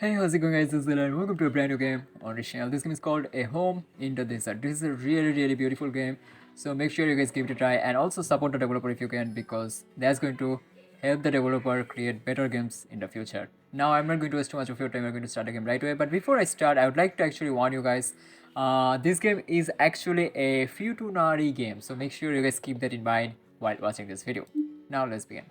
Hey, how's it going guys? This is Xalien. Welcome to a brand new game on this channel. This game is called A Home in the Desert. This is a really beautiful game. So make sure you guys give it a try and also support the developer if you can, because that's going to help the developer create better games in the future. Now I'm not going to waste too much of your time. We're going to start the game right away. But before I start, I would like to actually warn you guys. This game is actually a futunari game. So make sure you guys keep that in mind while watching this video. Now let's begin.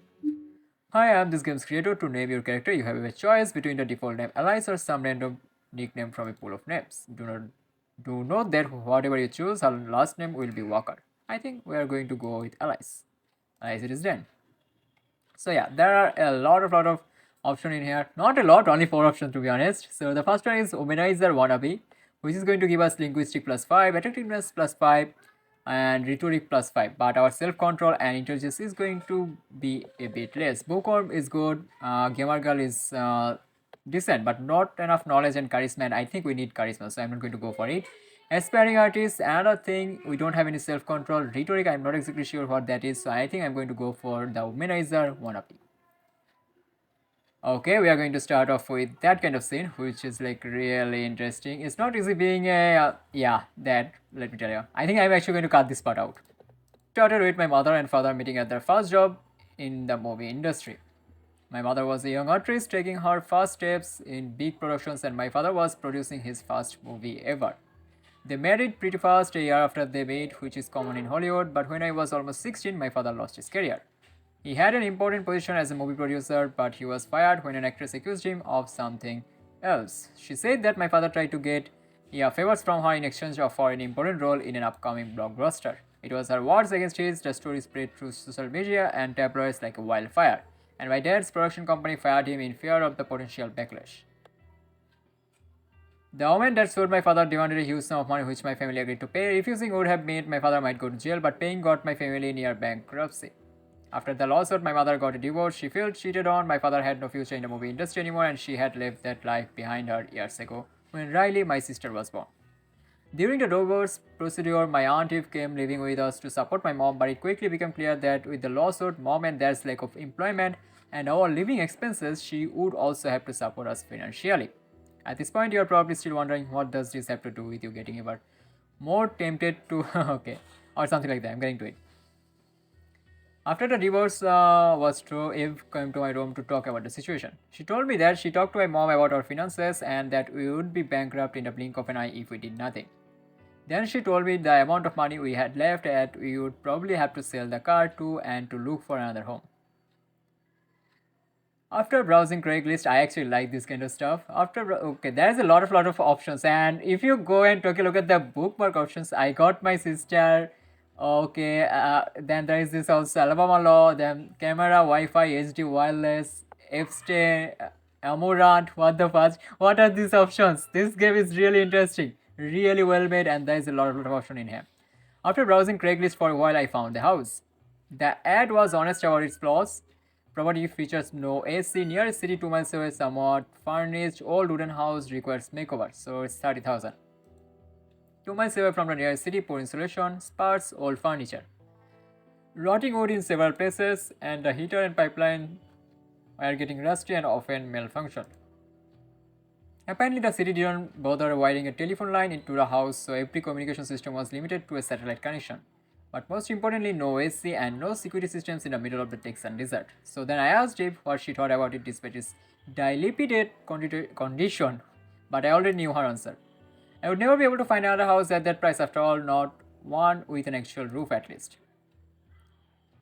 Hi, I'm this game's creator. To name your character, you have a choice between the default name Alice or some random nickname from a pool of names. Do note that whatever you choose, her last name will be Walker. I think we are going to go with Alice. Alice it is then. So yeah, there are a lot of options in here. Not a lot, only 4 options to be honest. So the first one is Womanizer Wannabe, which is going to give us linguistic +5, attractiveness +5, and rhetoric +5. But our self-control and intelligence is going to be a bit less. Bookworm is good. Gamer Girl is decent, but not enough knowledge and charisma. And I think we need charisma, so I'm not going to go for it. Aspiring artist, another thing, we don't have any self-control. Rhetoric, I'm not exactly sure what that is, so I think I'm going to go for the Womanizer Wannabe. Okay, we are going to start off with that kind of scene, which is like really interesting. It's not easy being a, yeah, that, let me tell you. I think I'm actually going to cut this part out. Started with my mother and father meeting at their first job in the movie industry. My mother was a young actress taking her first steps in big productions, and my father was producing his first movie ever. They married pretty fast a year after they met, which is common in Hollywood, but when I was almost 16, my father lost his career. He had an important position as a movie producer, but he was fired when an actress accused him of something else. She said that my father tried to get favors from her in exchange for an important role in an upcoming blockbuster. It was her words against his. The story spread through social media and tabloids like a wildfire, and my dad's production company fired him in fear of the potential backlash. The woman that sued my father demanded a huge sum of money, which my family agreed to pay. Refusing would have meant my father might go to jail, but paying got my family near bankruptcy. After the lawsuit, my mother got a divorce. She felt cheated on. My father had no future in the movie industry anymore, and she had left that life behind her years ago when Riley, my sister, was born. During the divorce procedure, my aunt Eve came living with us to support my mom, but it quickly became clear that with the lawsuit, mom and dad's lack of employment, and our living expenses, she would also have to support us financially. At this point, you're probably still wondering, what does this have to do with you getting ever more tempted to okay, or something like that. I'm getting to it. After the divorce was through, Eve came to my room to talk about the situation. She told me that she talked to my mom about our finances and that we would be bankrupt in the blink of an eye if we did nothing. Then she told me the amount of money we had left, and we would probably have to sell the car too and to look for another home. After browsing Craiglist, I actually like this kind of stuff. Okay, there's a lot of options, and if you go and take a look at the bookmark options, I got my sister. Okay, then there is this also Alabama Law, then camera, Wi-Fi, HD, wireless, Epstein, Amorant. What the fuck? What are these options? This game is really interesting, really well made, and there is a lot of option in here. After browsing Craigslist for a while, I found the house. The ad was honest about its flaws. Property features no AC, near a city 2 miles away, somewhat furnished, old wooden house, requires makeover, so it's 30,000. 2 miles away from the nearest city, poor insulation, sparse, old furniture. Rotting wood in several places, and the heater and pipeline are getting rusty and often malfunction. Apparently, the city didn't bother wiring a telephone line into the house, so every communication system was limited to a satellite connection. But most importantly, no AC and no security systems in the middle of the Texan desert. So then I asked Eve what she thought about it despite its dilapidated condition, but I already knew her answer. I would never be able to find another house at that price, after all, not one with an actual roof at least.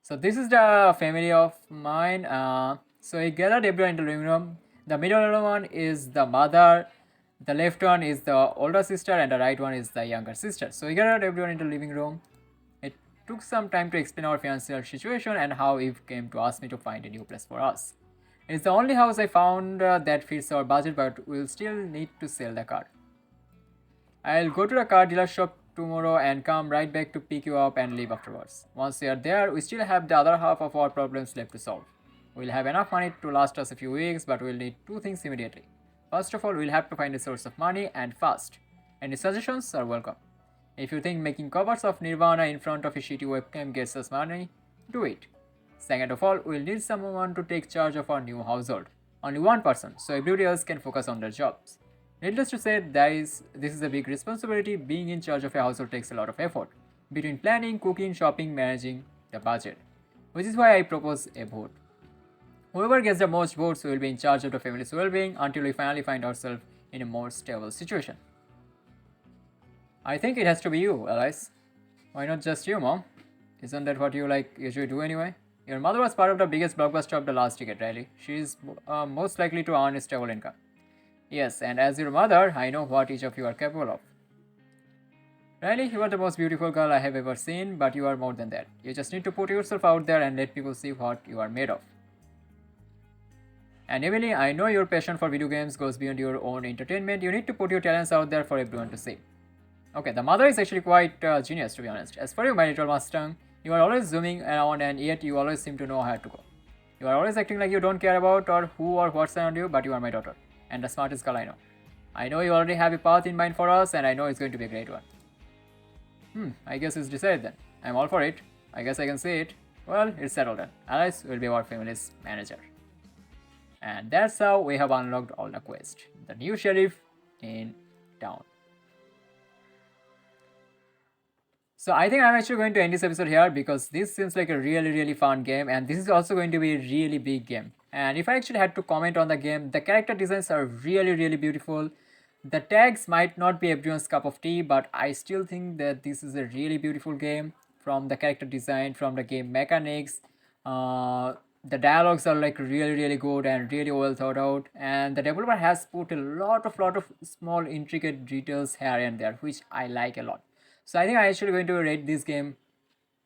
So this is the family of mine. So I gathered everyone in the living room. The middle one is the mother, the left one is the older sister, and the right one is the younger sister. So we gathered everyone in the living room. It took some time to explain our financial situation and how Eve came to ask me to find a new place for us. It's the only house I found that fits our budget, but we'll still need to sell the car. I'll go to the car dealer shop tomorrow and come right back to pick you up and leave afterwards. Once we are there, we still have the other half of our problems left to solve. We'll have enough money to last us a few weeks, but we'll need two things immediately. First of all, we'll have to find a source of money, and fast. Any suggestions are welcome. If you think making covers of Nirvana in front of a shitty webcam gets us money, do it. Second of all, we'll need someone to take charge of our new household. only one person, so everybody else can focus on their jobs. Needless to say, this is a big responsibility. Being in charge of a household takes a lot of effort between planning, cooking, shopping, managing the budget, which is why I propose a vote. Whoever gets the most votes will be in charge of the family's well-being until we finally find ourselves in a more stable situation. I think it has to be you, Alice. Why not just you, Mom? Isn't that what you like usually do anyway? Your mother was part of the biggest blockbuster of the last decade, Riley. She is most likely to earn a stable income. Yes, and as your mother, I know what each of you are capable of. Riley, you are the most beautiful girl I have ever seen, but you are more than that. You just need to put yourself out there and let people see what you are made of. And Emily, I know your passion for video games goes beyond your own entertainment. You need to put your talents out there for everyone to see. Okay, the mother is actually quite genius, to be honest. As for you, my little Mustang, you are always zooming around and yet you always seem to know where to go. You are always acting like you don't care about or who or what's around you, but you are my daughter. And the smartest girl I know. I know you already have a path in mind for us, and I know it's going to be a great one. I guess it's decided then. I'm all for it. I guess I can say it. Well, it's settled then. Alice will be our family's manager. And that's how we have unlocked all the quests. The new sheriff in town. So I think I'm actually going to end this episode here because this seems like a really fun game, and this is also going to be a really big game. And if I actually had to comment on the game, the character designs are really beautiful. The tags might not be everyone's cup of tea, but I still think that this is a really beautiful game. From the character design, from the game mechanics, the dialogues are like really good and really well thought out, and the developer has put a lot of small intricate details here and there, which I like a lot. So I think I'm actually going to rate this game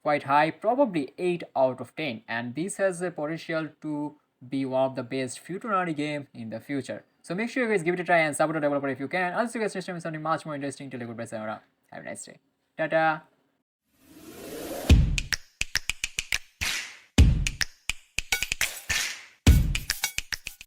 quite high, probably 8 out of 10, and this has a potential to be one of the best future game in the future. So make sure you guys give it a try and support the developer if you can. I'll see you guys next time with something much more interesting. Till goodbye, sayonara. Have a nice day. Tata.